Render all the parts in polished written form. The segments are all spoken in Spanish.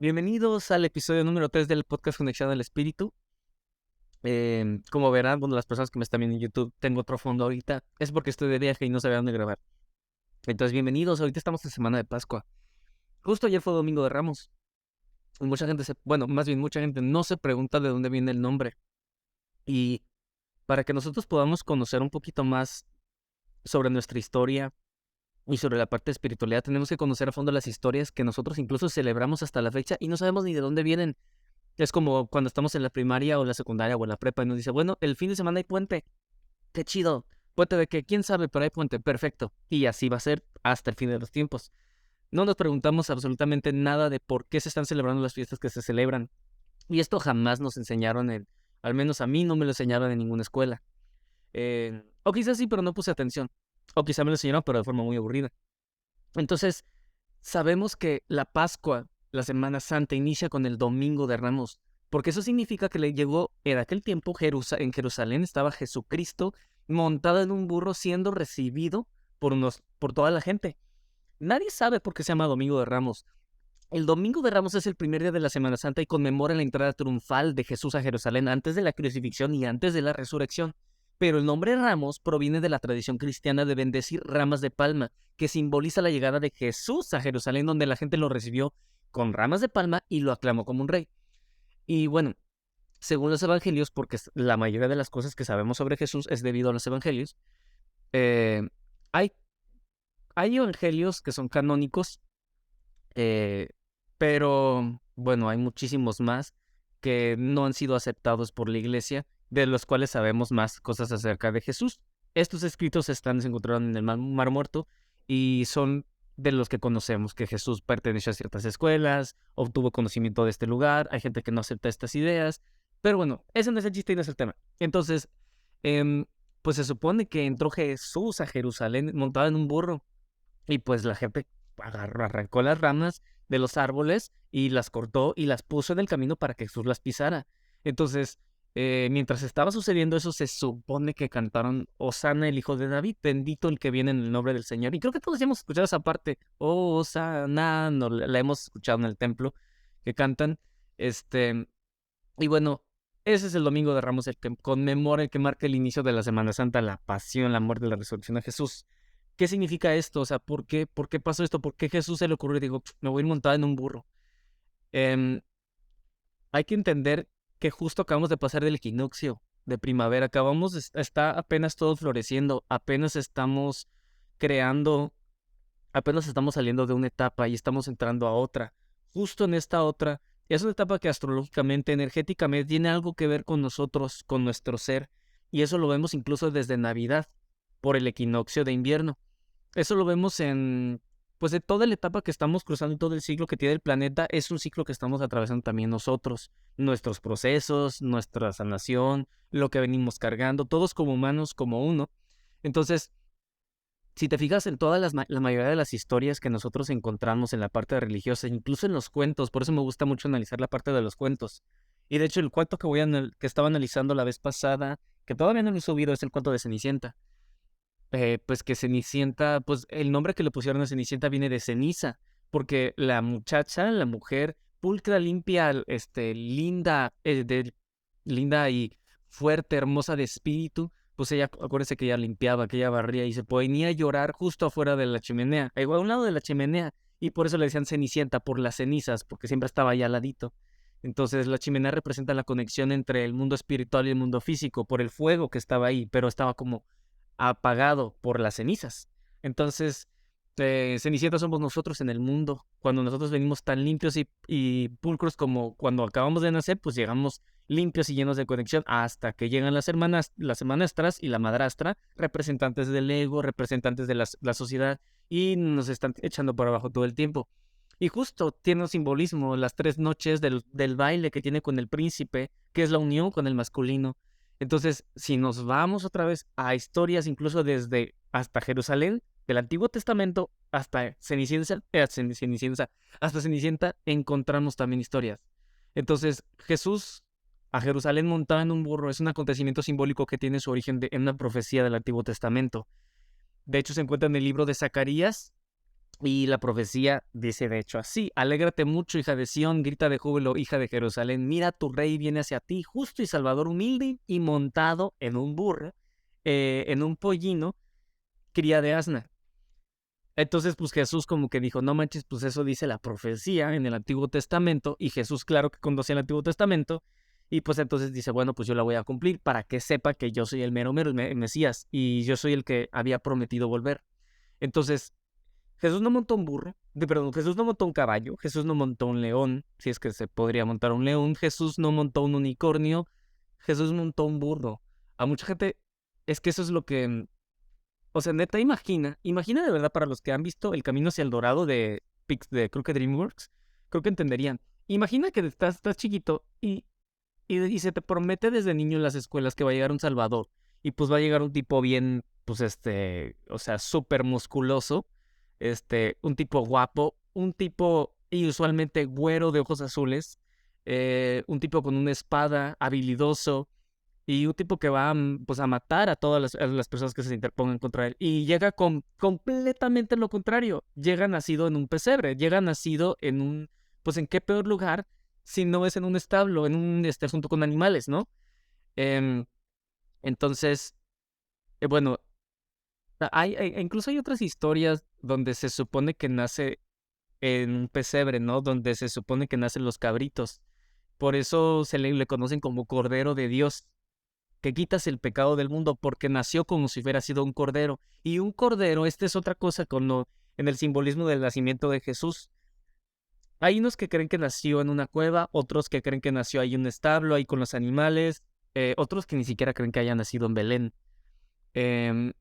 Bienvenidos al episodio número 3 del podcast Conexión al Espíritu. Como verán, bueno, las personas que me están viendo en YouTube, tengo otro fondo ahorita. Es porque estoy de viaje y no sabía dónde grabar. Entonces, bienvenidos. Ahorita estamos en Semana de Pascua. Justo ayer fue Domingo de Ramos. Y mucha gente más bien mucha gente no se pregunta de dónde viene el nombre. Y para que nosotros podamos conocer un poquito más sobre nuestra historia y sobre la parte de espiritualidad, tenemos que conocer a fondo las historias que nosotros incluso celebramos hasta la fecha y no sabemos ni de dónde vienen. Es como cuando estamos en la primaria o la secundaria o en la prepa y nos dice, bueno, el fin de semana hay puente. Qué chido. ¿Puente de qué? ¿Quién sabe? Pero hay puente. Perfecto. Y así va a ser hasta el fin de los tiempos. No nos preguntamos absolutamente nada de por qué se están celebrando las fiestas que se celebran. Y esto jamás nos enseñaron al menos a mí no me lo enseñaron en ninguna escuela. O quizás sí, pero no puse atención. O quizás me lo enseñaron, pero de forma muy aburrida. Entonces, sabemos que la Pascua, la Semana Santa, inicia con el Domingo de Ramos, porque eso significa que le llegó en aquel tiempo en Jerusalén estaba Jesucristo montado en un burro siendo recibido por toda la gente. Nadie sabe por qué se llama Domingo de Ramos. El Domingo de Ramos es el primer día de la Semana Santa y conmemora la entrada triunfal de Jesús a Jerusalén antes de la crucifixión y antes de la resurrección. Pero el nombre Ramos proviene de la tradición cristiana de bendecir ramas de palma, que simboliza la llegada de Jesús a Jerusalén, donde la gente lo recibió con ramas de palma y lo aclamó como un rey. Y bueno, según los evangelios, porque la mayoría de las cosas que sabemos sobre Jesús es debido a los evangelios, eh, hay, hay evangelios que son canónicos, eh, pero bueno, hay muchísimos más que no han sido aceptados por la iglesia, de los cuales sabemos más cosas acerca de Jesús. Estos escritos se encontraron en el Mar Muerto y son de los que conocemos que Jesús perteneció a ciertas escuelas, obtuvo conocimiento de este lugar, hay gente que no acepta estas ideas, pero bueno, ese no es el chiste y no es el tema. Entonces, em, pues se supone que entró Jesús a Jerusalén montado en un burro y pues la gente arrancó las ramas de los árboles y las cortó y las puso en el camino para que Jesús las pisara. Entonces, mientras estaba sucediendo eso, se supone que cantaron Hosana, el hijo de David, bendito el que viene en el nombre del Señor. Y creo que todos ya hemos escuchado esa parte. Oh, Hosana, no, la hemos escuchado en el templo que cantan. Este, y bueno, ese es el Domingo de Ramos, el que conmemora, el que marca el inicio de la Semana Santa, la pasión, la muerte y la resurrección de Jesús. ¿Qué significa esto? O sea, por qué pasó esto? ¿Por qué Jesús se le ocurrió y digo, me voy a ir montada en un burro? Em, Hay que entender que justo acabamos de pasar del equinoccio de primavera, está apenas todo floreciendo, apenas estamos creando, apenas estamos saliendo de una etapa y estamos entrando a otra. Justo en esta otra, es una etapa que astrológicamente, energéticamente, tiene algo que ver con nosotros, con nuestro ser, y eso lo vemos incluso desde Navidad, por el equinoccio de invierno. Eso lo vemos pues de toda la etapa que estamos cruzando, todo el ciclo que tiene el planeta, es un ciclo que estamos atravesando también nosotros, nuestros procesos, nuestra sanación, lo que venimos cargando, todos como humanos, como uno. Entonces, si te fijas en la mayoría de las historias que nosotros encontramos en la parte religiosa, incluso en los cuentos, por eso me gusta mucho analizar la parte de los cuentos. Y de hecho, el cuento que estaba analizando la vez pasada, que todavía no lo he subido, es el cuento de Cenicienta. Pues que Cenicienta, pues el nombre que le pusieron a Cenicienta viene de ceniza, porque la muchacha, la mujer pulcra, limpia, linda y fuerte, hermosa de espíritu, pues ella, acuérdese que ella limpiaba, que ella barría y se ponía a llorar justo afuera de la chimenea, igual a un lado de la chimenea, y por eso le decían Cenicienta, por las cenizas, porque siempre estaba ahí al ladito. Entonces la chimenea representa la conexión entre el mundo espiritual y el mundo físico, por el fuego que estaba ahí, pero estaba como apagado por las cenizas. Entonces, Cenicienta somos nosotros en el mundo. Cuando nosotros venimos tan limpios y pulcros como cuando acabamos de nacer, pues llegamos limpios y llenos de conexión hasta que llegan las hermanastras y la madrastra, representantes del ego, representantes de la sociedad, y nos están echando por abajo todo el tiempo. Y justo tiene un simbolismo, las 3 noches del baile que tiene con el príncipe, que es la unión con el masculino. Entonces, si nos vamos otra vez a historias, incluso desde hasta Jerusalén, del Antiguo Testamento hasta hasta Cenicienta, encontramos también historias. Entonces, Jesús a Jerusalén montado en un burro es un acontecimiento simbólico que tiene su origen en una profecía del Antiguo Testamento. De hecho, se encuentra en el libro de Zacarías, Y la profecía dice de hecho así: alégrate mucho, hija de Sión, grita de júbilo, hija de Jerusalén, mira, tu rey viene hacia ti, justo y salvador, humilde y montado en un burro, en un pollino, cría de asna. Entonces, pues Jesús como que dijo, no manches, pues eso dice la profecía en el Antiguo Testamento, y Jesús claro que conocía el Antiguo Testamento, y pues entonces dice, bueno, pues yo la voy a cumplir para que sepa que yo soy el mero mero, el Mesías, y yo soy el que había prometido volver. Entonces, Jesús no montó un burro, perdón, Jesús no montó un caballo, Jesús no montó un león, si es que se podría montar un león, Jesús no montó un unicornio, Jesús montó un burro. A mucha gente, es que eso es lo que, o sea, neta, imagina de verdad para los que han visto El Camino hacia el Dorado de creo que DreamWorks, creo que entenderían. Imagina que estás chiquito y se te promete desde niño en las escuelas que va a llegar un Salvador, y pues va a llegar un tipo bien, pues o sea, súper musculoso, un tipo guapo, un tipo y usualmente güero de ojos azules, un tipo con una espada, habilidoso, y un tipo que va pues, a matar a todas las personas que se interpongan contra él. Y llega con completamente lo contrario. Llega nacido en un pesebre, llega nacido en un, pues en qué peor lugar si no es en un establo, en un, junto con animales, ¿no? Em, entonces, bueno, incluso hay otras historias donde se supone que nace en un pesebre, ¿no? Donde se supone que nacen los cabritos. Por eso le conocen como Cordero de Dios, que quitas el pecado del mundo, porque nació como si hubiera sido un cordero. Y un cordero, esta es otra cosa en el simbolismo del nacimiento de Jesús. Hay unos que creen que nació en una cueva, otros que creen que nació ahí en un establo, ahí con los animales, otros que ni siquiera creen que haya nacido en Belén. Em,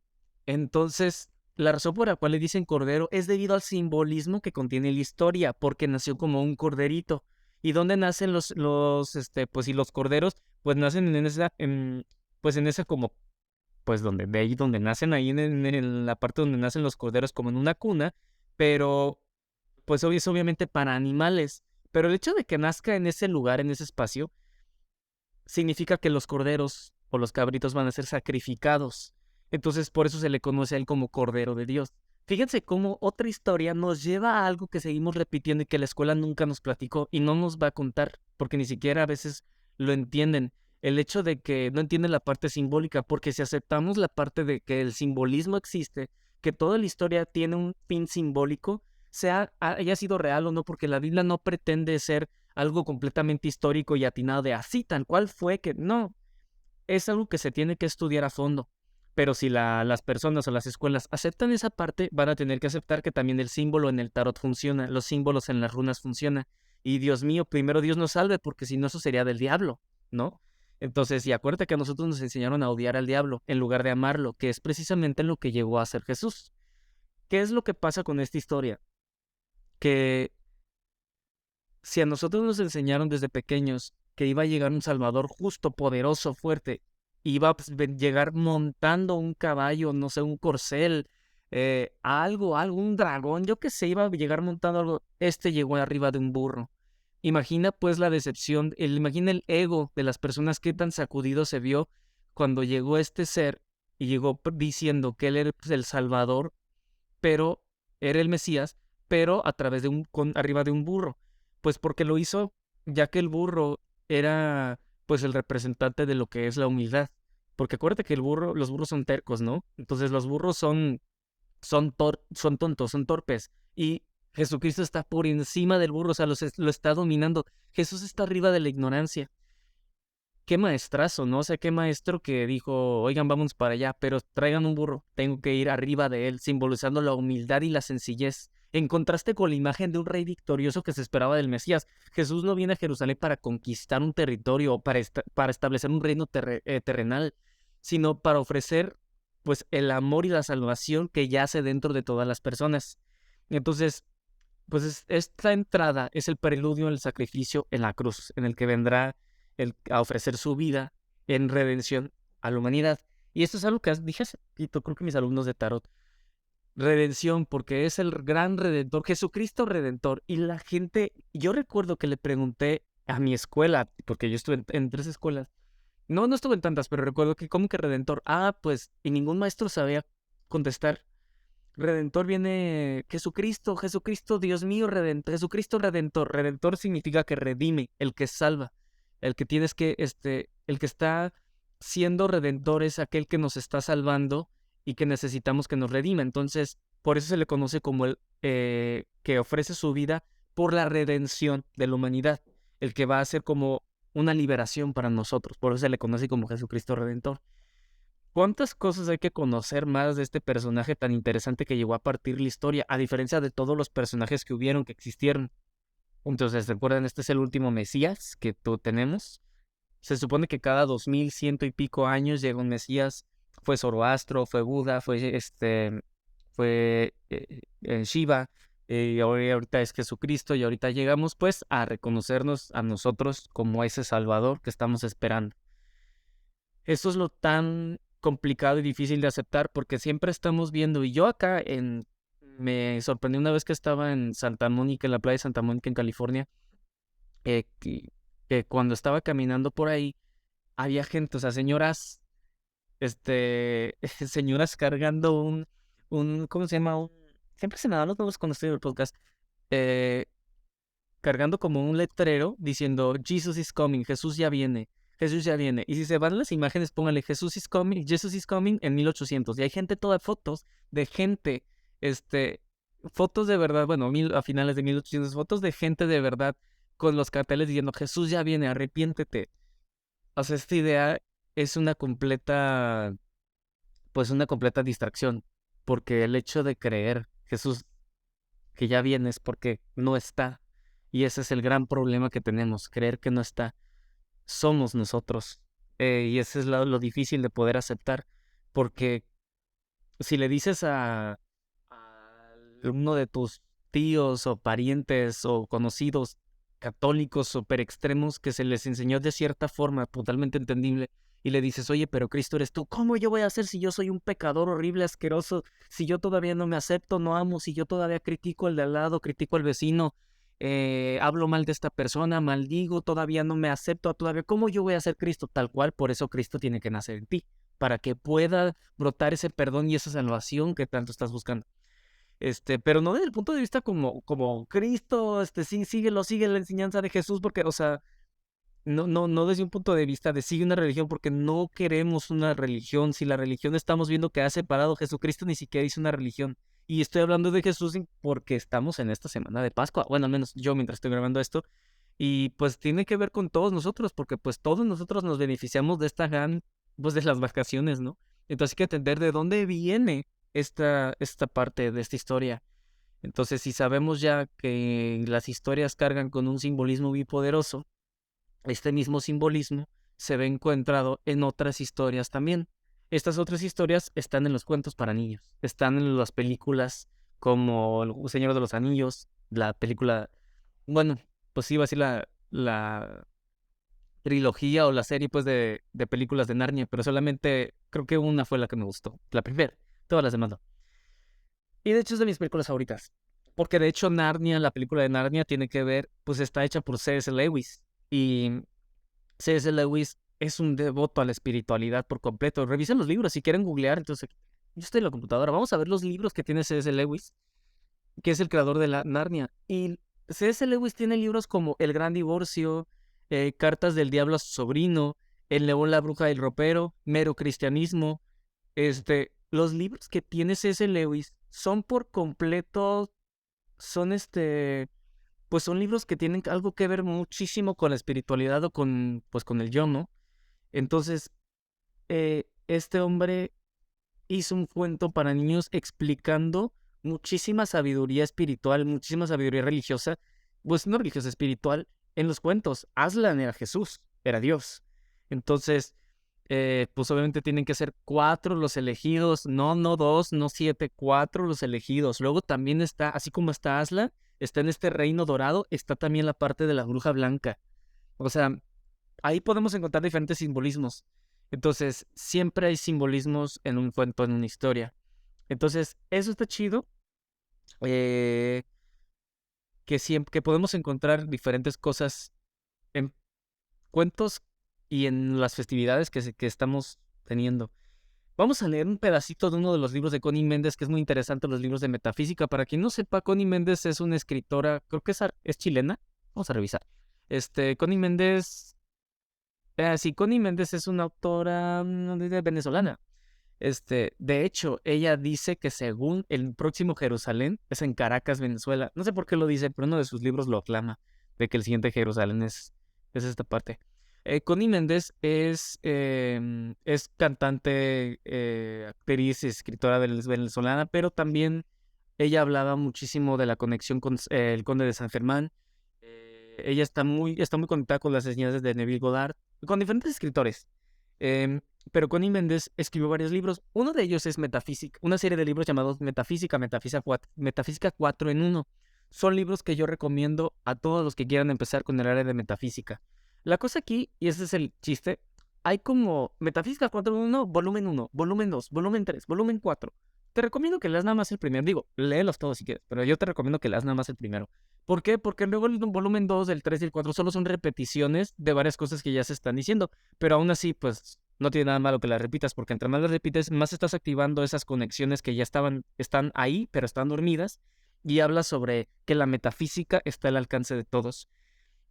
entonces, la razón por la cual le dicen cordero es debido al simbolismo que contiene la historia, porque nació como un corderito. ¿Y dónde nacen pues y los corderos? Pues nacen pues en esa como, pues de ahí donde nacen, ahí en la parte donde nacen los corderos, como en una cuna, pero pues hoy es obviamente para animales. Pero el hecho de que nazca en ese lugar, en ese espacio, significa que los corderos o los cabritos van a ser sacrificados. Entonces, por eso se le conoce a él como Cordero de Dios. Fíjense cómo otra historia nos lleva a algo que seguimos repitiendo y que la escuela nunca nos platicó y no nos va a contar, porque ni siquiera a veces lo entienden. El hecho de que no entienden la parte simbólica, porque si aceptamos la parte de que el simbolismo existe, que toda la historia tiene un fin simbólico, haya sido real o no, porque la Biblia no pretende ser algo completamente histórico y atinado de así tal cual fue, que no, es algo que se tiene que estudiar a fondo. Pero si las personas o las escuelas aceptan esa parte, van a tener que aceptar que también el símbolo en el tarot funciona, los símbolos en las runas funcionan. Y Dios mío, primero Dios nos salve, porque si no eso sería del diablo, ¿no? Entonces, y acuérdate que a nosotros nos enseñaron a odiar al diablo en lugar de amarlo, que es precisamente lo que llegó a ser Jesús. ¿Qué es lo que pasa con esta historia? Que si a nosotros nos enseñaron desde pequeños que iba a llegar un Salvador justo, poderoso, fuerte, iba a llegar montando un caballo, no sé, un corcel, algo, un dragón, yo qué sé, iba a llegar montando algo, llegó arriba de un burro. Imagina pues la decepción, imagina el ego de las personas que tan sacudido se vio cuando llegó este ser y llegó diciendo que él era pues, el Salvador, pero era el Mesías, pero a través de arriba de un burro. Pues porque lo hizo, ya que el burro era pues el representante de lo que es la humildad. Porque acuérdate que los burros son tercos, ¿no? Entonces los burros son tontos, son torpes. Y Jesucristo está por encima del burro, o sea, lo está dominando. Jesús está arriba de la ignorancia. Qué maestrazo, ¿no? O sea, qué maestro que dijo, oigan, vamos para allá, pero traigan un burro, tengo que ir arriba de él, simbolizando la humildad y la sencillez. En contraste con la imagen de un rey victorioso que se esperaba del Mesías, Jesús no viene a Jerusalén para conquistar un territorio o para establecer un reino terrenal, sino para ofrecer, pues, el amor y la salvación que yace dentro de todas las personas. Entonces, pues esta entrada es el preludio al sacrificio en la cruz, en el que vendrá a ofrecer su vida en redención a la humanidad. Y esto es algo que dije hace poquito, creo que mis alumnos de tarot. Redención, porque es el gran redentor, Jesucristo redentor. Y la gente, yo recuerdo que le pregunté a mi escuela, porque yo estuve en 3 escuelas. No estuve en tantas, pero recuerdo que, ¿cómo que redentor? Ah, pues, y ningún maestro sabía contestar. Redentor viene Jesucristo, Jesucristo, Dios mío, Redentor, Jesucristo Redentor. Redentor significa que redime, el que salva, el que tienes que, el que está siendo redentor es aquel que nos está salvando y que necesitamos que nos redima. Entonces, por eso se le conoce como el que ofrece su vida por la redención de la humanidad, el que va a ser como una liberación para nosotros. Por eso se le conoce como Jesucristo Redentor. ¿Cuántas cosas hay que conocer más de este personaje tan interesante que llegó a partir la historia, a diferencia de todos los personajes que hubieron, que existieron? Entonces, recuerden, este es el último Mesías que tenemos. Se supone que cada 2100 y pico años llega un Mesías. Fue Zoroastro, fue Buda, fue Shiva, y ahorita es Jesucristo, y ahorita llegamos pues a reconocernos a nosotros como ese Salvador que estamos esperando. Eso es lo tan complicado y difícil de aceptar porque siempre estamos viendo, y yo acá me sorprendí una vez que estaba en Santa Mónica, en la playa de Santa Mónica en California, que cuando estaba caminando por ahí había gente, o sea, señoras, señoras cargando ¿cómo se llama? Siempre se me dan los nombres cuando estoy en el podcast, eh, cargando como un letrero diciendo Jesus is coming, Jesús ya viene, Jesús ya viene. Y si se van las imágenes, pónganle Jesus is coming en 1800. Y hay gente, todas fotos de gente, fotos de verdad, bueno, a finales de 1800, fotos de gente de verdad con los carteles diciendo Jesús ya viene, arrepiéntete. O sea, esta idea es pues una completa distracción, porque el hecho de creer Jesús que ya viene es porque no está. Y ese es el gran problema que tenemos, creer que no está. Somos nosotros. Y ese es lo difícil de poder aceptar, porque si le dices a uno de tus tíos o parientes o conocidos católicos super extremos que se les enseñó de cierta forma totalmente entendible y le dices, oye, pero Cristo eres tú, ¿cómo yo voy a hacer si yo soy un pecador horrible, asqueroso, si yo todavía no me acepto, no amo, si yo todavía critico al de al lado, critico al vecino, hablo mal de esta persona, maldigo, todavía no me acepto, todavía, ¿cómo yo voy a ser Cristo? Tal cual, por eso Cristo tiene que nacer en ti, para que pueda brotar ese perdón y esa salvación que tanto estás buscando. Pero no desde el punto de vista como Cristo, sí, sigue la enseñanza de Jesús, porque, o sea, no desde un punto de vista de sigue una religión, porque no queremos una religión. Si la religión estamos viendo que ha separado, Jesucristo ni siquiera hizo una religión. Y estoy hablando de Jesús porque estamos en esta semana de Pascua, bueno, al menos yo mientras estoy grabando esto, y pues tiene que ver con todos nosotros, porque pues todos nosotros nos beneficiamos de pues de las vacaciones, ¿no? Entonces hay que entender de dónde viene esta parte de esta historia. Entonces, si sabemos ya que las historias cargan con un simbolismo muy poderoso, este mismo simbolismo se ve encontrado en otras historias también. Estas otras historias están en los cuentos para niños, están en las películas como El Señor de los Anillos, la película, bueno, pues iba a decir la trilogía o la serie pues de películas de Narnia, pero solamente creo que una fue la que me gustó, la primera, todas las demás no. Y de hecho es de mis películas favoritas. Porque de hecho Narnia, la película de Narnia, tiene que ver, pues está hecha por C.S. Lewis. Y C.S. Lewis es un devoto a la espiritualidad por completo. Revisen los libros si quieren googlear. Entonces, yo estoy en la computadora. Vamos a ver los libros que tiene C.S. Lewis, que es el creador de la Narnia. Y C.S. Lewis tiene libros como El Gran Divorcio, Cartas del Diablo a su sobrino, El León, la Bruja y el Ropero, Mero Cristianismo. Los libros que tiene C.S. Lewis son por completo, son pues son libros que tienen algo que ver muchísimo con la espiritualidad o pues con el yo, ¿no? Entonces, este hombre hizo un cuento para niños explicando muchísima sabiduría espiritual, muchísima sabiduría religiosa, pues no religiosa, espiritual, en los cuentos. Aslan era Jesús, era Dios. Entonces, pues obviamente tienen que ser 4 los elegidos, no 2, no 7, 4 los elegidos. Luego también está, así como está Aslan, está en este reino dorado, está también la parte de la bruja blanca. O sea, ahí podemos encontrar diferentes simbolismos. Entonces, siempre hay simbolismos en un cuento, en una historia. Entonces, eso está chido. eh, que podemos encontrar diferentes cosas en cuentos y en las festividades que estamos teniendo. Vamos a leer un pedacito de uno de los libros de Connie Méndez, que es muy interesante, los libros de metafísica. Para quien no sepa, Connie Méndez es una escritora, creo que es chilena. Vamos a revisar. Connie Méndez, sí, Connie Méndez es una autora venezolana. De hecho, ella dice que según el próximo Jerusalén es en Caracas, Venezuela. No sé por qué lo dice, pero uno de sus libros lo aclama, de que el siguiente Jerusalén es esta parte. Connie Méndez es cantante, actriz y escritora venezolana, pero también ella hablaba muchísimo de la conexión con el Conde de San Germán. Ella está muy conectada con las enseñanzas de Neville Goddard, con diferentes escritores. Em, pero Connie Méndez escribió varios libros. Uno de ellos es Metafísica, una serie de libros llamados Metafísica 4 en 1. Son libros que yo recomiendo a todos los que quieran empezar con el área de metafísica. La cosa aquí, y ese es el chiste, hay como Metafísica 4 en 1, volumen 1, volumen 2, volumen 3, volumen 4. Te recomiendo que leas nada más el primero. Digo, léelos todos si quieres, pero yo te recomiendo que leas nada más el primero. ¿Por qué? Porque luego el volumen 2, el 3 y el 4 solo son repeticiones de varias cosas que ya se están diciendo. Pero aún así, pues no tiene nada malo que las repitas, porque entre más las repites, más estás activando esas conexiones que ya están ahí, pero están dormidas. Y habla sobre que la metafísica está al alcance de todos.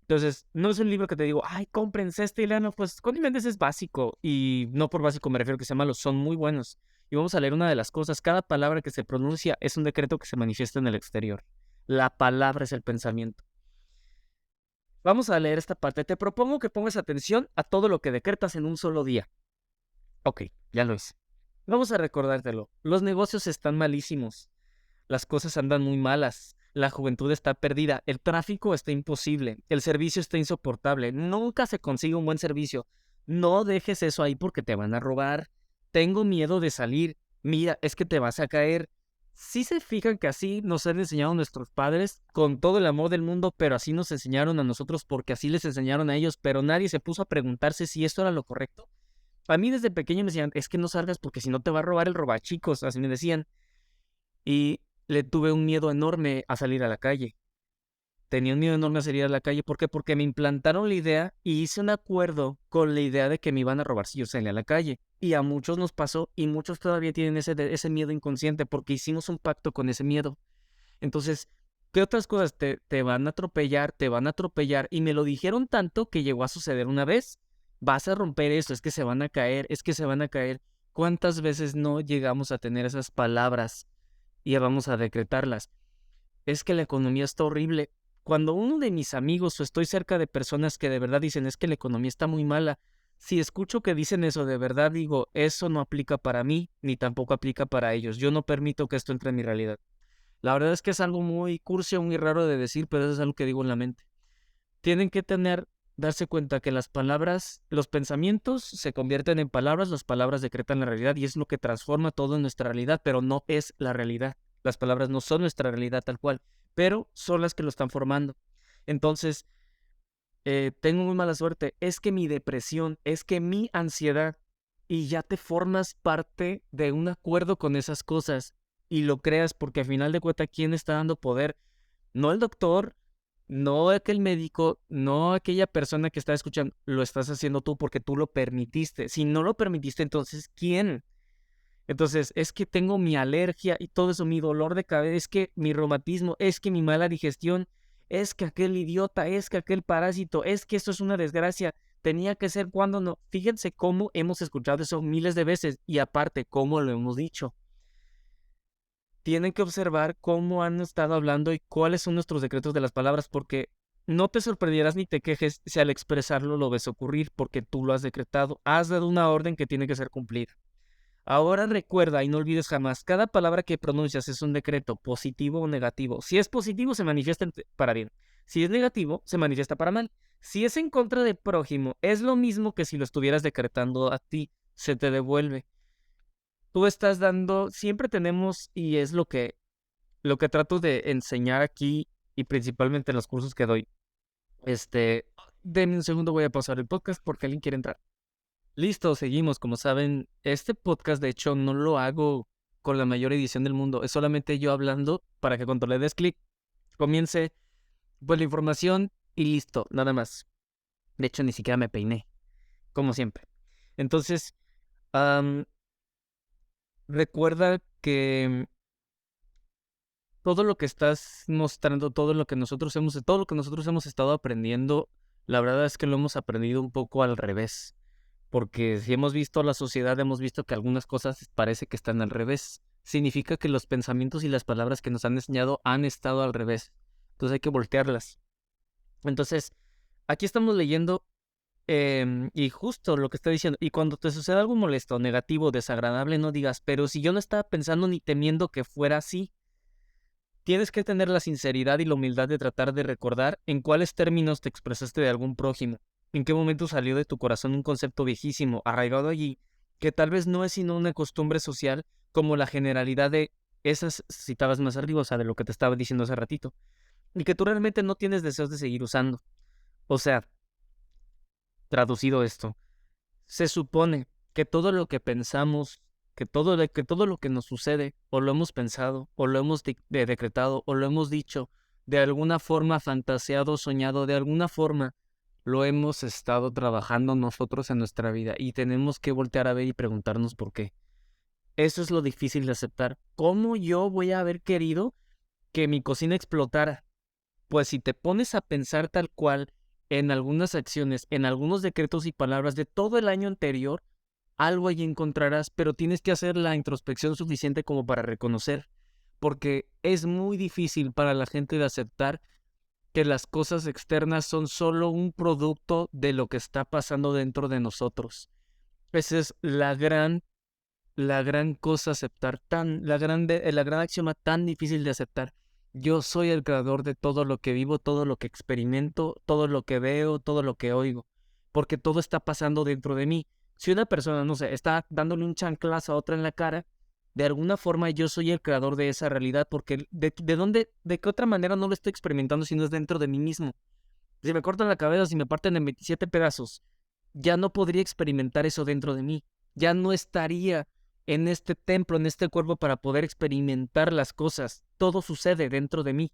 Entonces, no es un libro que te digo, ay, cómprense este y léanlo. Pues Connie Méndez es básico, y no por básico me refiero a que sea malo, son muy buenos. Y vamos a leer una de las cosas. Cada palabra que se pronuncia es un decreto que se manifiesta en el exterior. La palabra es el pensamiento. Vamos a leer esta parte. Te propongo que pongas atención a todo lo que decretas en un solo día. Ok, ya lo hice. Vamos a recordártelo. Los negocios están malísimos. Las cosas andan muy malas. La juventud está perdida. El tráfico está imposible. El servicio está insoportable. Nunca se consigue un buen servicio. No dejes eso ahí porque te van a robar. Tengo miedo de salir. Mira, es que te vas a caer. Sí se fijan que así nos han enseñado nuestros padres con todo el amor del mundo, pero así nos enseñaron a nosotros porque así les enseñaron a ellos, pero nadie se puso a preguntarse si esto era lo correcto. A mí desde pequeño me decían, es que no salgas porque si no te va a robar el robachicos, así me decían. Y le tuve un miedo enorme a salir a la calle. Tenía un miedo enorme a salir a la calle. ¿Por qué? Porque me implantaron la idea y hice un acuerdo con la idea de que me iban a robar si yo salía a la calle. Y a muchos nos pasó y muchos todavía tienen ese miedo inconsciente porque hicimos un pacto con ese miedo. Entonces, ¿qué otras cosas te van a atropellar? Te van a atropellar. Y me lo dijeron tanto que llegó a suceder una vez. Vas a romper eso, es que se van a caer, es que se van a caer. ¿Cuántas veces no llegamos a tener esas palabras y vamos a decretarlas? Es que la economía está horrible. Cuando uno de mis amigos o estoy cerca de personas que de verdad dicen es que la economía está muy mala, si escucho que dicen eso de verdad, digo, eso no aplica para mí, ni tampoco aplica para ellos. Yo no permito que esto entre en mi realidad. La verdad es que es algo muy cursi, muy raro de decir, pero eso es algo que digo en la mente. Tienen que darse cuenta que las palabras, los pensamientos se convierten en palabras, las palabras decretan la realidad y es lo que transforma todo en nuestra realidad, pero no es la realidad. Las palabras no son nuestra realidad tal cual, pero son las que lo están formando. Entonces, tengo muy mala suerte. Es que mi depresión, es que mi ansiedad, y ya te formas parte de un acuerdo con esas cosas y lo creas porque al final de cuentas, ¿quién está dando poder? No el doctor, no aquel médico, no aquella persona que está escuchando, lo estás haciendo tú porque tú lo permitiste. Si no lo permitiste, entonces, ¿quién? Entonces, es que tengo mi alergia y todo eso, mi dolor de cabeza, es que mi reumatismo, es que mi mala digestión, es que aquel idiota, es que aquel parásito, es que esto es una desgracia, tenía que ser cuando no. Fíjense cómo hemos escuchado eso miles de veces y aparte, cómo lo hemos dicho. Tienen que observar cómo han estado hablando y cuáles son nuestros decretos de las palabras, porque no te sorprenderás ni te quejes si al expresarlo lo ves ocurrir, porque tú lo has decretado, has dado una orden que tiene que ser cumplida. Ahora recuerda y no olvides jamás, cada palabra que pronuncias es un decreto, positivo o negativo. Si es positivo, se manifiesta para bien. Si es negativo, se manifiesta para mal. Si es en contra del prójimo, es lo mismo que si lo estuvieras decretando a ti, se te devuelve. Tú estás dando, siempre tenemos, y es lo que trato de enseñar aquí y principalmente en los cursos que doy. Denme un segundo, voy a pasar el podcast porque alguien quiere entrar. Listo, seguimos. Como saben, este podcast de hecho no lo hago con la mayor edición del mundo. Es solamente yo hablando para que cuando le des clic comience pues la información y listo, nada más. De hecho, ni siquiera me peiné, como siempre. Entonces, recuerda que todo lo que estás mostrando, todo lo que nosotros hemos estado aprendiendo, la verdad es que lo hemos aprendido un poco al revés. Porque si hemos visto la sociedad, hemos visto que algunas cosas parece que están al revés. Significa que los pensamientos y las palabras que nos han enseñado han estado al revés. Entonces hay que voltearlas. Entonces, aquí estamos leyendo y justo lo que está diciendo. Y cuando te suceda algo molesto, negativo, desagradable, no digas, pero si yo no estaba pensando ni temiendo que fuera así. Tienes que tener la sinceridad y la humildad de tratar de recordar en cuáles términos te expresaste de algún prójimo, en qué momento salió de tu corazón un concepto viejísimo, arraigado allí, que tal vez no es sino una costumbre social como la generalidad de esas citabas más arriba, o sea, de lo que te estaba diciendo hace ratito, y que tú realmente no tienes deseos de seguir usando. O sea, traducido esto, se supone que todo lo que pensamos, que todo lo que nos sucede, o lo hemos pensado, o lo hemos decretado, o lo hemos dicho, de alguna forma fantaseado, soñado, de alguna forma lo hemos estado trabajando nosotros en nuestra vida y tenemos que voltear a ver y preguntarnos por qué. Eso es lo difícil de aceptar. ¿Cómo yo voy a haber querido que mi cocina explotara? Pues si te pones a pensar tal cual en algunas acciones, en algunos decretos y palabras de todo el año anterior, algo allí encontrarás, pero tienes que hacer la introspección suficiente como para reconocer, porque es muy difícil para la gente de aceptar que las cosas externas son solo un producto de lo que está pasando dentro de nosotros. Esa es la gran cosa a aceptar, la gran axioma tan difícil de aceptar. Yo soy el creador de todo lo que vivo, todo lo que experimento, todo lo que veo, todo lo que oigo, porque todo está pasando dentro de mí. Si una persona, no sé, está dándole un chanclazo a otra en la cara, de alguna forma yo soy el creador de esa realidad, porque de qué otra manera no lo estoy experimentando si no es dentro de mí mismo. Si me cortan la cabeza, si me parten en 27 pedazos, ya no podría experimentar eso dentro de mí. Ya no estaría en este templo, en este cuerpo para poder experimentar las cosas. Todo sucede dentro de mí.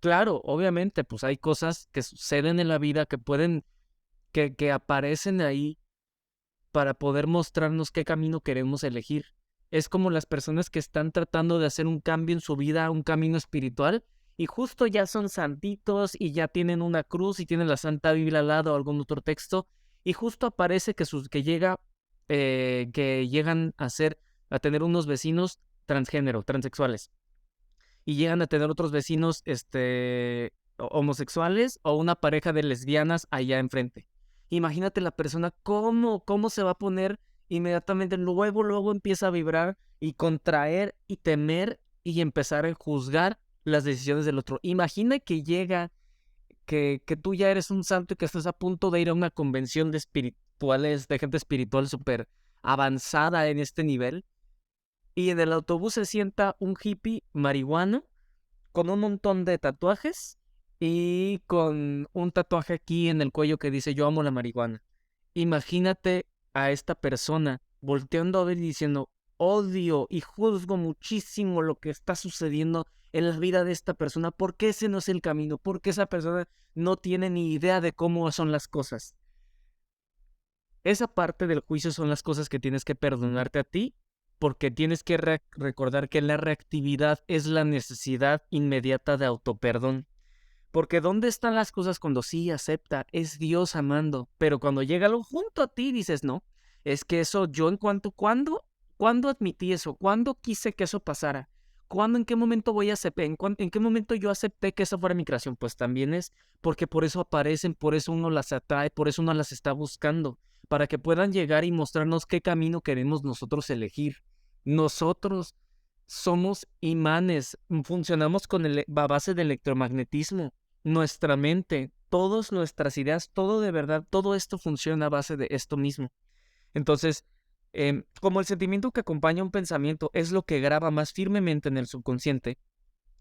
Claro, obviamente, pues hay cosas que suceden en la vida que pueden, que aparecen ahí para poder mostrarnos qué camino queremos elegir. Es como las personas que están tratando de hacer un cambio en su vida, un camino espiritual, y justo ya son santitos y ya tienen una cruz y tienen la Santa Biblia al lado o algún otro texto, y justo aparece que llegan a tener unos vecinos transgénero, transexuales y llegan a tener otros vecinos homosexuales o una pareja de lesbianas allá enfrente. Imagínate la persona cómo se va a poner inmediatamente, luego empieza a vibrar y contraer y temer y empezar a juzgar las decisiones del otro. Imagina que llega, que tú ya eres un santo y que estás a punto de ir a una convención de espirituales, de gente espiritual súper avanzada en este nivel, y en el autobús se sienta un hippie marihuano con un montón de tatuajes y con un tatuaje aquí en el cuello que dice yo amo la marihuana. Imagínate a esta persona volteando a ver y diciendo odio y juzgo muchísimo lo que está sucediendo en la vida de esta persona, porque ese no es el camino, porque esa persona no tiene ni idea de cómo son las cosas. Esa parte del juicio son las cosas que tienes que perdonarte a ti, porque tienes que recordar que la reactividad es la necesidad inmediata de autoperdón. Porque ¿dónde están las cosas cuando sí acepta? Es Dios amando. Pero cuando llega algo junto a ti, dices, no, es que eso yo ¿cuándo admití eso? ¿Cuándo quise que eso pasara? En qué momento voy a aceptar? ¿En qué momento yo acepté que esa fuera mi creación? Pues también es porque por eso aparecen, por eso uno las atrae, por eso uno las está buscando, para que puedan llegar y mostrarnos qué camino queremos nosotros elegir. Nosotros somos imanes, funcionamos a base de electromagnetismo. Nuestra mente, todas nuestras ideas, todo de verdad, todo esto funciona a base de esto mismo. Entonces, como el sentimiento que acompaña un pensamiento es lo que graba más firmemente en el subconsciente,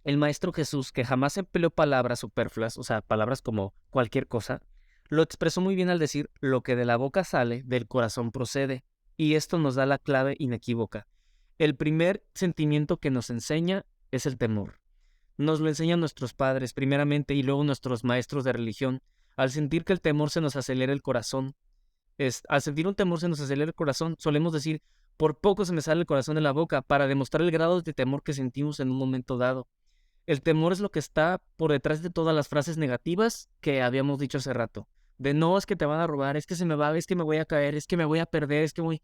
el Maestro Jesús, que jamás empleó palabras superfluas, o sea, palabras como cualquier cosa, lo expresó muy bien al decir, lo que de la boca sale, del corazón procede. Y esto nos da la clave inequívoca. El primer sentimiento que nos enseña es el temor. Nos lo enseñan nuestros padres primeramente y luego nuestros maestros de religión. Al sentir que el temor se nos acelera el corazón, al sentir un temor se nos acelera el corazón, solemos decir, Por poco se me sale el corazón de la boca para demostrar el grado de temor que sentimos en un momento dado. El temor es lo que está por detrás de todas las frases negativas que habíamos dicho hace rato. De no, es que te van a robar, es que se me va, es que me voy a caer, es que me voy a perder, es que voy...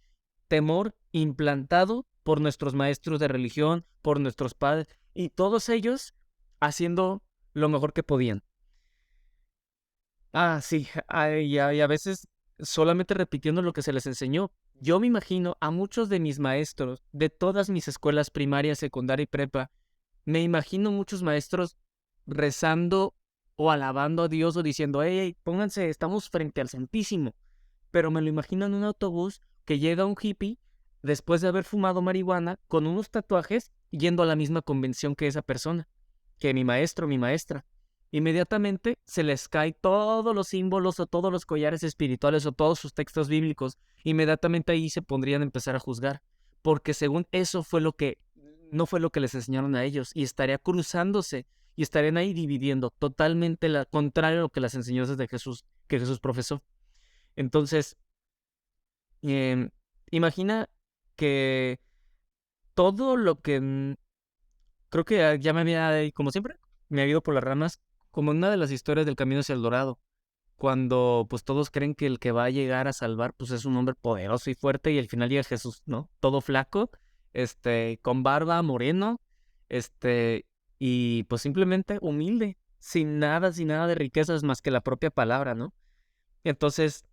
Temor implantado por nuestros maestros de religión, por nuestros padres, y todos ellos haciendo lo mejor que podían. Sí, y a veces solamente repitiendo lo que se les enseñó. Yo me imagino a muchos de mis maestros de todas mis escuelas primaria, secundaria y prepa, me imagino muchos maestros rezando o alabando a Dios o diciendo, hey, pónganse, estamos frente al Santísimo. Pero me lo imagino en un autobús que llega un hippie después de haber fumado marihuana con unos tatuajes yendo a la misma convención que esa persona, que mi maestro, mi maestra. Inmediatamente se les cae todos los símbolos o todos los collares espirituales o todos sus textos bíblicos. Inmediatamente ahí se pondrían a empezar a juzgar, porque según eso fue lo que no fue lo que les enseñaron a ellos y estaría cruzándose y estarían ahí dividiendo totalmente la contrario a lo que las enseñanzas de Jesús que Jesús profesó. Entonces, em, imagina que todo lo que creo que ya me había, como siempre, me ha ido por las ramas, como en una de las historias del Camino hacia el Dorado, cuando pues todos creen que el que va a llegar a salvar pues es un hombre poderoso y fuerte y al final llega Jesús, ¿no? Todo flaco, con barba, moreno, este, y pues simplemente humilde, sin nada de riquezas más que la propia palabra, ¿no? Entonces,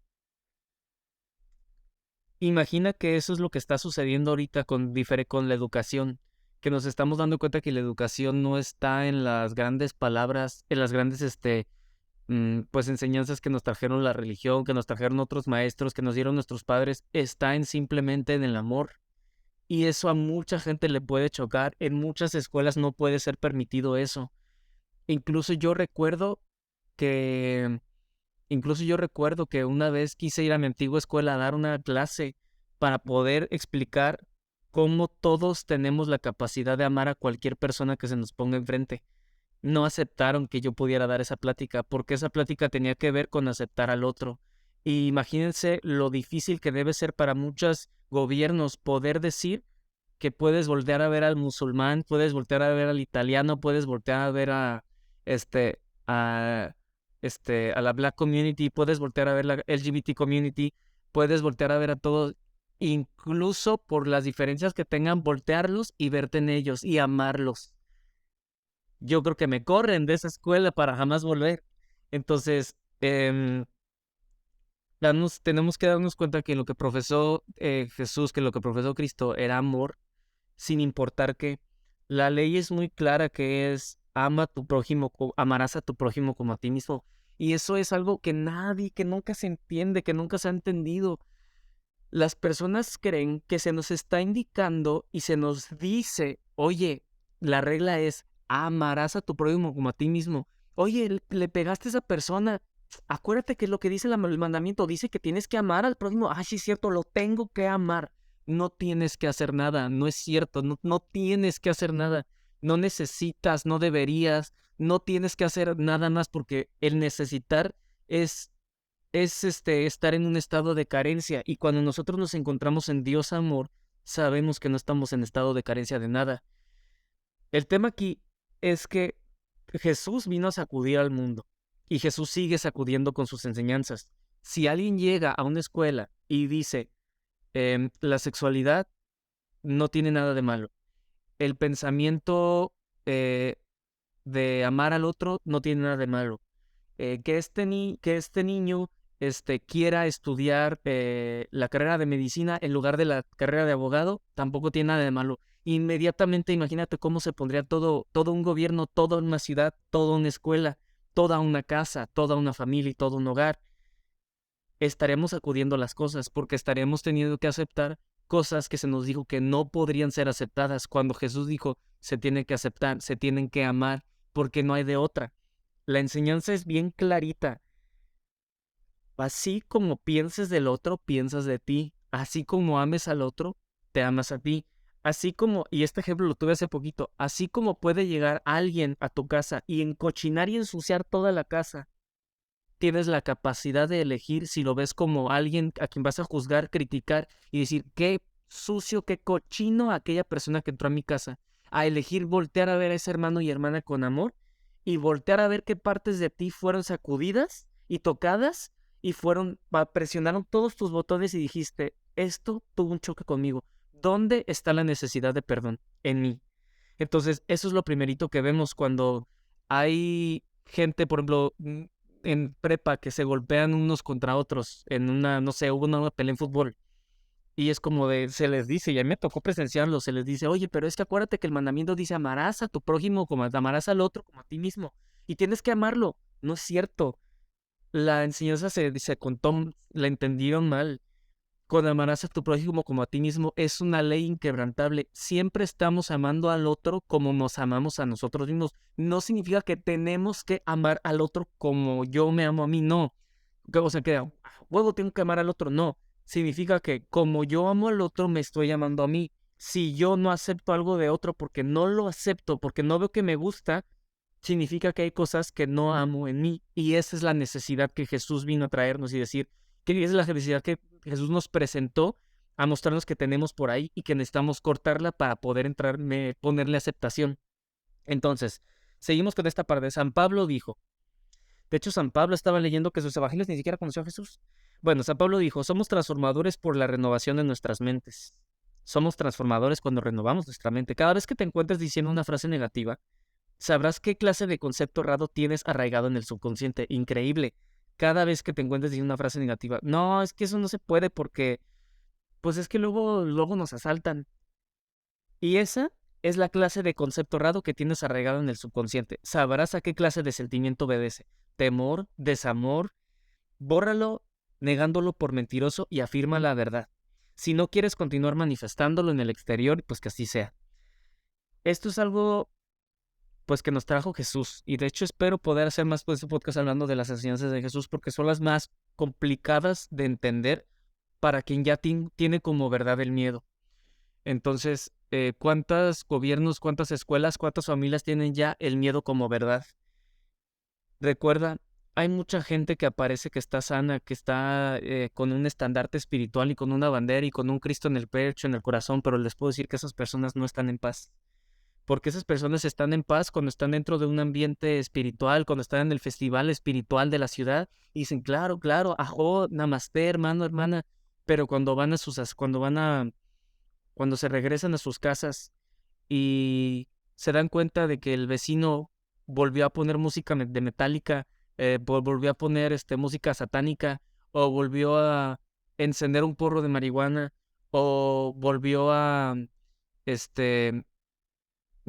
imagina que eso es lo que está sucediendo ahorita con la educación, que nos estamos dando cuenta que la educación no está en las grandes palabras, en las grandes, pues enseñanzas que nos trajeron la religión, que nos trajeron otros maestros, que nos dieron nuestros padres, está en simplemente en el amor. Y eso a mucha gente le puede chocar. En muchas escuelas no puede ser permitido eso. Incluso yo recuerdo que Incluso yo recuerdo que una vez quise ir a mi antigua escuela a dar una clase para poder explicar cómo todos tenemos la capacidad de amar a cualquier persona que se nos ponga enfrente. No aceptaron que yo pudiera dar esa plática porque esa plática tenía que ver con aceptar al otro. Y imagínense lo difícil que debe ser para muchos gobiernos poder decir que puedes voltear a ver al musulmán, puedes voltear a ver al italiano, puedes voltear a ver este, a, a la Black Community, puedes voltear a ver la LGBT Community, puedes voltear a ver a todos, incluso por las diferencias que tengan, voltearlos y verte en ellos y amarlos. Yo creo que me corren de esa escuela para jamás volver. Entonces, tenemos que darnos cuenta que lo que profesó Jesús, que lo que profesó Cristo era amor, sin importar que la ley es muy clara que es ama a tu prójimo, amarás a tu prójimo como a ti mismo. Y eso es algo que nadie, que nunca se entiende, que nunca se ha entendido. Las personas creen que se nos está indicando y se nos dice, oye, la regla es amarás a tu prójimo como a ti mismo. Oye, le pegaste a esa persona. Acuérdate que lo que dice el mandamiento dice que tienes que amar al prójimo. Sí, es cierto, lo tengo que amar. No tienes que hacer nada, no es cierto, no tienes que hacer nada. No necesitas, no deberías, no tienes que hacer nada más porque el necesitar es estar en un estado de carencia y cuando nosotros nos encontramos en Dios amor, sabemos que no estamos en estado de carencia de nada. El tema aquí es que Jesús vino a sacudir al mundo y Jesús sigue sacudiendo con sus enseñanzas. Si alguien llega a una escuela y dice, la sexualidad no tiene nada de malo, el pensamiento de amar al otro no tiene nada de malo, que este niño quiera estudiar la carrera de medicina en lugar de la carrera de abogado, tampoco tiene nada de malo. Inmediatamente imagínate cómo se pondría todo un gobierno, toda una ciudad, toda una escuela, toda una casa, toda una familia y todo un hogar. Estaremos acudiendo a las cosas porque estaremos teniendo que aceptar cosas que se nos dijo que no podrían ser aceptadas cuando Jesús dijo se tiene que aceptar, se tienen que amar porque no hay de otra. La enseñanza es bien clarita. Así como pienses del otro, piensas de ti. Así como ames al otro, te amas a ti. Así como, y este ejemplo lo tuve hace poquito, así como puede llegar alguien a tu casa y encochinar y ensuciar toda la casa, tienes la capacidad de elegir si lo ves como alguien a quien vas a juzgar, criticar y decir, ¿qué sucio, qué cochino aquella persona que entró a mi casa, a elegir voltear a ver a ese hermano y hermana con amor y voltear a ver qué partes de ti fueron sacudidas y tocadas y presionaron todos tus botones y dijiste, esto tuvo un choque conmigo. ¿Dónde está la necesidad de perdón? En mí. Entonces, eso es lo primerito que vemos cuando hay gente, por ejemplo, en prepa que se golpean unos contra otros en una, no sé, hubo una pelea en fútbol. Y es como se les dice, y a mí me tocó presenciarlo, se les dice, oye, pero es que acuérdate que el mandamiento dice amarás a tu prójimo como amarás al otro como a ti mismo. Y tienes que amarlo. No es cierto. La enseñanza se contó, la entendieron mal. Con amarás a tu prójimo como a ti mismo es una ley inquebrantable. Siempre estamos amando al otro como nos amamos a nosotros mismos. No significa que tenemos que amar al otro como yo me amo a mí, no. O sea, que huevo tengo que amar al otro, no. Significa que como yo amo al otro, me estoy amando a mí. Si yo no acepto algo de otro porque no lo acepto, porque no veo que me gusta, significa que hay cosas que no amo en mí. Y esa es la necesidad que Jesús vino a traernos y decir, que esa es la necesidad que Jesús nos presentó a mostrarnos que tenemos por ahí y que necesitamos cortarla para poder ponerle aceptación. Entonces, seguimos con esta parte. San Pablo dijo, de hecho, San Pablo estaba leyendo que sus evangelios ni siquiera conoció a Jesús. Bueno, San Pablo dijo, somos transformadores por la renovación de nuestras mentes. Somos transformadores cuando renovamos nuestra mente. Cada vez que te encuentres diciendo una frase negativa, sabrás qué clase de concepto errado tienes arraigado en el subconsciente. Increíble. Cada vez que te encuentres diciendo una frase negativa, no, es que eso no se puede porque, pues es que luego nos asaltan. Y esa es la clase de concepto errado que tienes arraigado en el subconsciente. Sabrás a qué clase de sentimiento obedece. Temor, desamor, bórralo negándolo por mentiroso y afirma la verdad. Si no quieres continuar manifestándolo en el exterior, pues que así sea. Esto es algo pues que nos trajo Jesús. Y de hecho espero poder hacer más pues, este podcast hablando de las enseñanzas de Jesús porque son las más complicadas de entender para quien ya tiene como verdad el miedo. Entonces, ¿cuántos gobiernos, cuántas escuelas, cuántas familias tienen ya el miedo como verdad? Recuerda, hay mucha gente que aparece que está sana, que está con un estandarte espiritual y con una bandera y con un Cristo en el pecho, en el corazón, pero les puedo decir que esas personas no están en paz. Porque esas personas están en paz cuando están dentro de un ambiente espiritual, cuando están en el festival espiritual de la ciudad, y dicen, claro, claro, ajo, namaste, hermano, hermana, pero cuando se regresan a sus casas y se dan cuenta de que el vecino volvió a poner música de Metallica, volvió a poner música satánica, o volvió a encender un porro de marihuana, o volvió a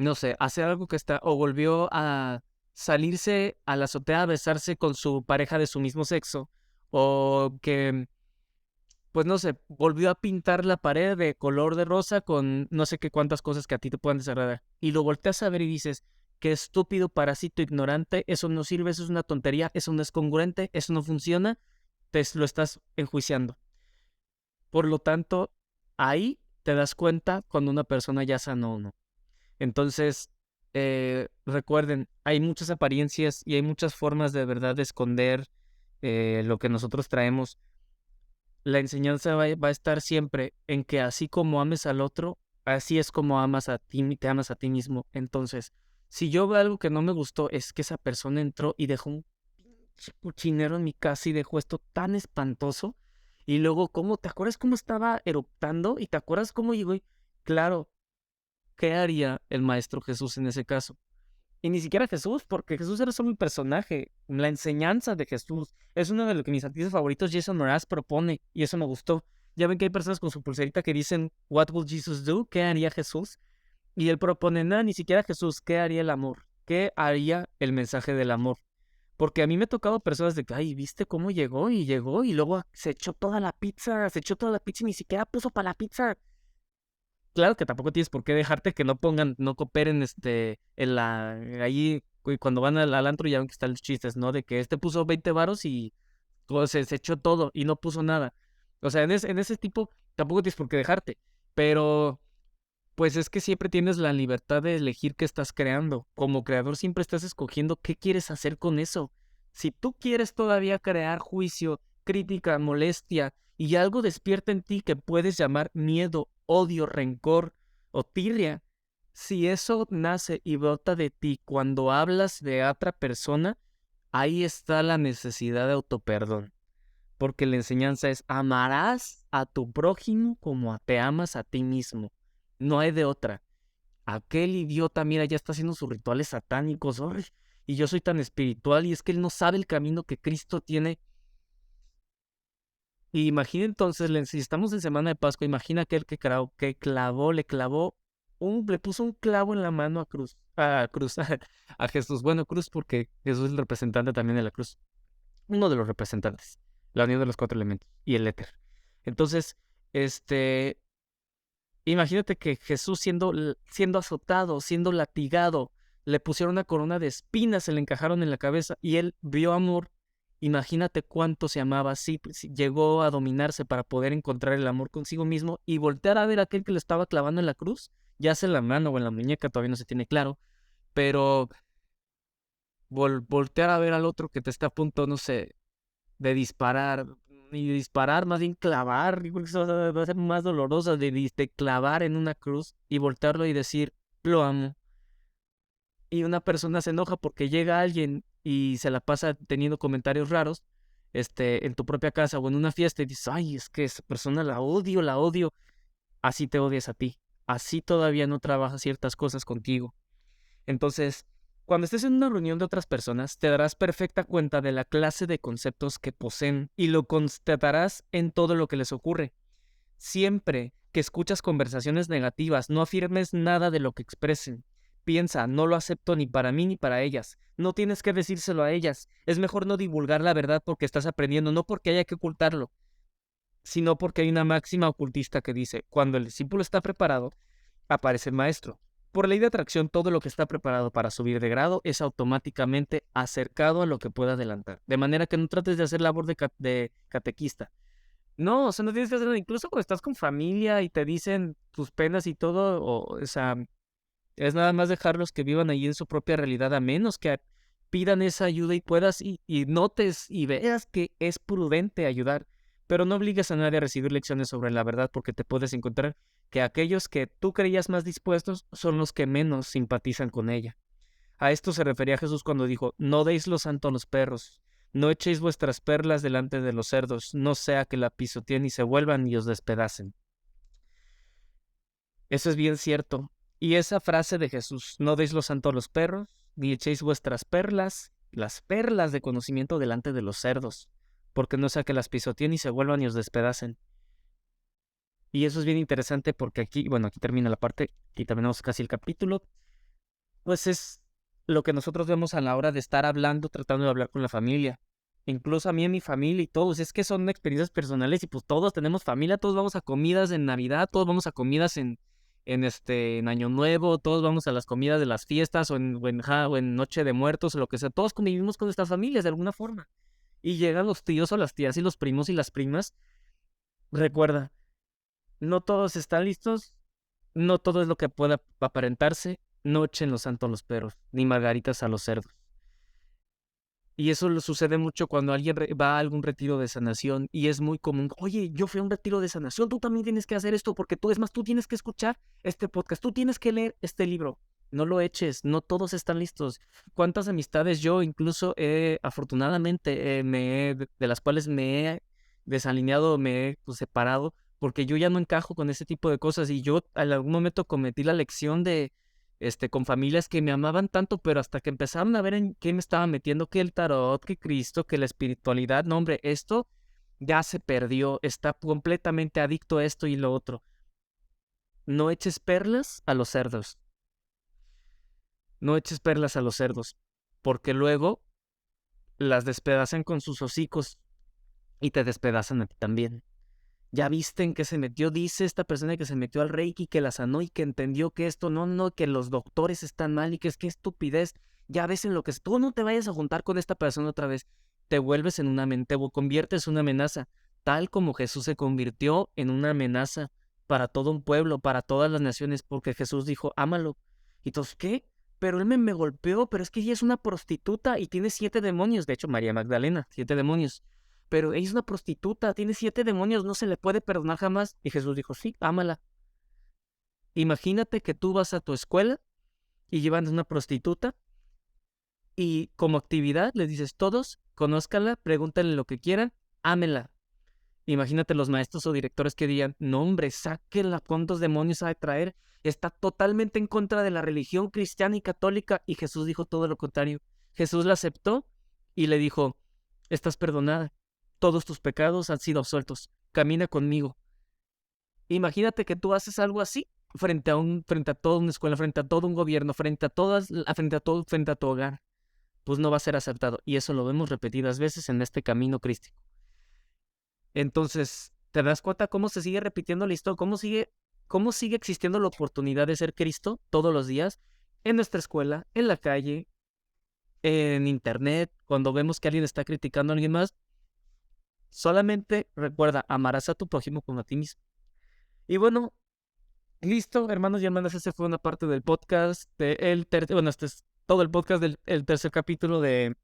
no sé, hacer algo o volvió a salirse a la azotea a besarse con su pareja de su mismo sexo, o que, pues no sé, volvió a pintar la pared de color de rosa con no sé qué cuántas cosas que a ti te puedan desagradar, y lo volteas a ver y dices, qué estúpido, parásito, ignorante, eso no sirve, eso es una tontería, eso no es congruente, eso no funciona, te lo estás enjuiciando. Por lo tanto, ahí te das cuenta cuando una persona ya sanó o no. Entonces, recuerden, hay muchas apariencias y hay muchas formas de verdad de esconder lo que nosotros traemos. La enseñanza va a estar siempre en que así como ames al otro, así es como amas a ti, te amas a ti mismo. Entonces, si yo veo algo que no me gustó, es que esa persona entró y dejó un pinche cochinero en mi casa y dejó esto tan espantoso. Y luego, ¿te acuerdas cómo estaba eruptando? ¿Y te acuerdas cómo llegó? Claro, ¿qué haría el Maestro Jesús en ese caso? Y ni siquiera Jesús, porque Jesús era solo un personaje. La enseñanza de Jesús es uno de los que mis artistas favoritos, Jason Mraz, propone, y eso me gustó. Ya ven que hay personas con su pulserita que dicen, What will Jesus do? ¿Qué haría Jesús? Y él propone, nada, ni siquiera Jesús, ¿qué haría el amor? ¿Qué haría el mensaje del amor? Porque a mí me ha tocado personas de que, ay, ¿viste cómo llegó? Y luego se echó toda la pizza, y ni siquiera puso para la pizza. Claro que tampoco tienes por qué dejarte que no cooperen ahí cuando van al antro ya ven que están los chistes, ¿no? De que puso 20 varos y se echó todo y no puso nada. O sea, en ese tipo tampoco tienes por qué dejarte. Pero pues es que siempre tienes la libertad de elegir qué estás creando. Como creador siempre estás escogiendo qué quieres hacer con eso. Si tú quieres todavía crear juicio, crítica, molestia y algo despierta en ti que puedes llamar miedo odio, rencor o tirria, si eso nace y brota de ti cuando hablas de otra persona, ahí está la necesidad de autoperdón. Porque la enseñanza es: amarás a tu prójimo como te amas a ti mismo. No hay de otra. Aquel idiota, mira, ya está haciendo sus rituales satánicos. ¡Ay! Y yo soy tan espiritual, y es que él no sabe el camino que Cristo tiene. Y imagina entonces, si estamos en Semana de Pascua, imagina aquel que le puso un clavo en la mano a Jesús. Bueno, cruz porque Jesús es el representante también de la cruz. Uno de los representantes. La unión de los 4 elementos y el éter. Entonces, imagínate que Jesús siendo azotado, siendo latigado, le pusieron una corona de espinas, se le encajaron en la cabeza y él vio amor. Imagínate cuánto se amaba, sí, llegó a dominarse para poder encontrar el amor consigo mismo y voltear a ver a aquel que le estaba clavando en la cruz, ya sea en la mano o en la muñeca, todavía no se tiene claro, pero voltear a ver al otro que te está a punto, no sé, de disparar, ni disparar, más bien clavar. Yo creo que eso va a ser más dolorosa de clavar en una cruz y voltearlo y decir: lo amo. Y una persona se enoja porque llega alguien y se la pasa teniendo comentarios raros, en tu propia casa o en una fiesta, y dices: ay, es que esa persona la odio, la odio. Así te odias a ti. Así todavía no trabajas ciertas cosas contigo. Entonces, cuando estés en una reunión de otras personas, te darás perfecta cuenta de la clase de conceptos que poseen y lo constatarás en todo lo que les ocurre. Siempre que escuchas conversaciones negativas, no afirmes nada de lo que expresen. Piensa: no lo acepto ni para mí ni para ellas. No tienes que decírselo a ellas. Es mejor no divulgar la verdad porque estás aprendiendo, no porque haya que ocultarlo, sino porque hay una máxima ocultista que dice: cuando el discípulo está preparado, aparece el maestro. Por ley de atracción, todo lo que está preparado para subir de grado es automáticamente acercado a lo que pueda adelantar. De manera que no trates de hacer labor de catequista. No, o sea, no tienes que hacerlo. Incluso cuando estás con familia y te dicen tus penas y todo, o sea, es nada más dejarlos que vivan ahí en su propia realidad, a menos que pidan esa ayuda y puedas y notes y veas que es prudente ayudar. Pero no obligues a nadie a recibir lecciones sobre la verdad, porque te puedes encontrar que aquellos que tú creías más dispuestos son los que menos simpatizan con ella. A esto se refería Jesús cuando dijo: no deis lo santo a los perros, no echéis vuestras perlas delante de los cerdos, no sea que la pisoteen y se vuelvan y os despedacen. Eso es bien cierto. Y esa frase de Jesús: no deis lo santo a los perros, ni echéis vuestras perlas, las perlas de conocimiento, delante de los cerdos, porque no sea que las pisoteen y se vuelvan y os despedacen. Y eso es bien interesante porque aquí, bueno, aquí termina la parte y terminamos casi el capítulo. Pues es lo que nosotros vemos a la hora de estar hablando, tratando de hablar con la familia. Incluso a mí, en mi familia y todos, es que son experiencias personales y pues todos tenemos familia, todos vamos a comidas en Navidad, todos vamos a comidas en Año Nuevo, todos vamos a las comidas de las fiestas o en Noche de Muertos o lo que sea, todos convivimos con nuestras familias de alguna forma. Y llegan los tíos o las tías y los primos y las primas. Recuerda, no todos están listos, no todo es lo que pueda aparentarse, no echen los santos a los perros, ni margaritas a los cerdos. Y eso lo sucede mucho cuando alguien va a algún retiro de sanación y es muy común: oye, yo fui a un retiro de sanación, tú también tienes que hacer esto porque tú tienes que escuchar este podcast, tú tienes que leer este libro. No lo eches, no todos están listos. ¿Cuántas amistades yo incluso afortunadamente, de las cuales me he desalineado, me he separado, porque yo ya no encajo con ese tipo de cosas y yo en algún momento cometí la lección de con familias que me amaban tanto, pero hasta que empezaron a ver en qué me estaba metiendo, que el tarot, que Cristo, que la espiritualidad, no hombre, esto ya se perdió, está completamente adicto a esto y lo otro. No eches perlas a los cerdos. No eches perlas a los cerdos, porque luego las despedazan con sus hocicos y te despedazan a ti también. ¿Ya viste en qué se metió? Dice esta persona que se metió al Reiki, que la sanó y que entendió que esto no, que los doctores están mal y que es que estupidez. Ya ves en lo que es. Tú no te vayas a juntar con esta persona otra vez. Te vuelves en una mente, te conviertes en una amenaza, tal como Jesús se convirtió en una amenaza para todo un pueblo, para todas las naciones, porque Jesús dijo: ámalo. Y todos: ¿qué? Pero él me golpeó, pero es que ella es una prostituta y tiene 7 demonios. De hecho, María Magdalena, 7 demonios. Pero ella es una prostituta, tiene 7 demonios, no se le puede perdonar jamás. Y Jesús dijo: sí, ámala. Imagínate que tú vas a tu escuela y llevan a una prostituta y como actividad les dices todos, conózcanla, pregúntenle lo que quieran, ámenla. Imagínate los maestros o directores que digan, no hombre, sáquenla, ¿cuántos demonios ha de traer? Está totalmente en contra de la religión cristiana y católica. Y Jesús dijo todo lo contrario. Jesús la aceptó y le dijo, estás perdonada, todos tus pecados han sido absueltos, camina conmigo. Imagínate que tú haces algo así frente a toda una escuela, frente a todo un gobierno, frente a tu hogar, pues no va a ser aceptado. Y eso lo vemos repetidas veces en este camino crístico. Entonces, ¿te das cuenta cómo se sigue repitiendo la historia? ¿Cómo sigue existiendo la oportunidad de ser Cristo todos los días? En nuestra escuela, en la calle, en internet, cuando vemos que alguien está criticando a alguien más. Solamente recuerda, amarás a tu prójimo como a ti mismo. Y bueno, listo, hermanos y hermanas, esa fue una parte del podcast. Bueno, este es todo el podcast del tercer capítulo de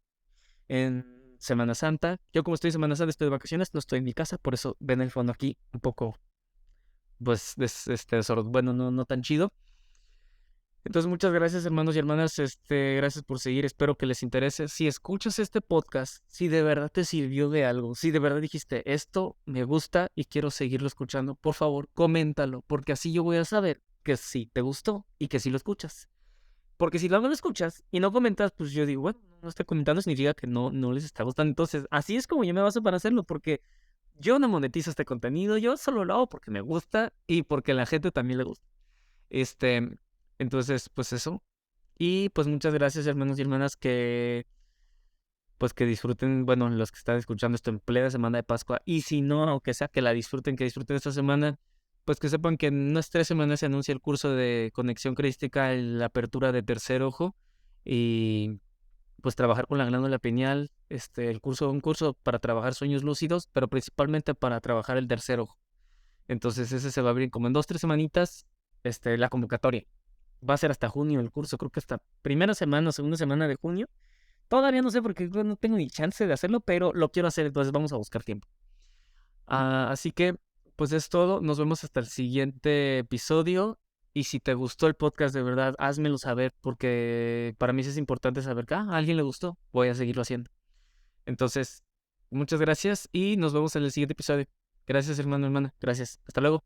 en Semana Santa. Yo como estoy en Semana Santa, estoy de vacaciones, no estoy en mi casa, por eso ven el fondo aquí un poco, pues, bueno, no tan chido. Entonces, muchas gracias, hermanos y hermanas, gracias por seguir, espero que les interese. Si escuchas este podcast, si de verdad te sirvió de algo, si de verdad dijiste, esto me gusta y quiero seguirlo escuchando, por favor, coméntalo, porque así yo voy a saber que sí te gustó y que sí lo escuchas. Porque si no lo escuchas y no comentas, pues yo digo, bueno, no está comentando, significa que no les está gustando. Entonces, así es como yo me baso para hacerlo, porque yo no monetizo este contenido, yo solo lo hago porque me gusta y porque a la gente también le gusta. Este, entonces, pues eso. Y pues muchas gracias, hermanos y hermanas, que disfruten, bueno, los que están escuchando esto en plena semana de Pascua. Y si no, aunque sea que disfruten esta semana, pues que sepan que en unas 3 semanas se anuncia el curso de Conexión Crística, la apertura de Tercer Ojo. Y pues trabajar con la glándula pineal, un curso para trabajar sueños lúcidos, pero principalmente para trabajar el tercer ojo. Entonces ese se va a abrir como en 2, 3 semanitas, la convocatoria. Va a ser hasta junio el curso, creo que hasta primera semana o segunda semana de junio. Todavía no sé porque no tengo ni chance de hacerlo, pero lo quiero hacer, entonces vamos a buscar tiempo. Así que, pues es todo. Nos vemos hasta el siguiente episodio. Y si te gustó el podcast de verdad, házmelo saber, porque para mí sí es importante saber que a alguien le gustó. Voy a seguirlo haciendo. Entonces, muchas gracias y nos vemos en el siguiente episodio. Gracias, hermano, hermana. Gracias. Hasta luego.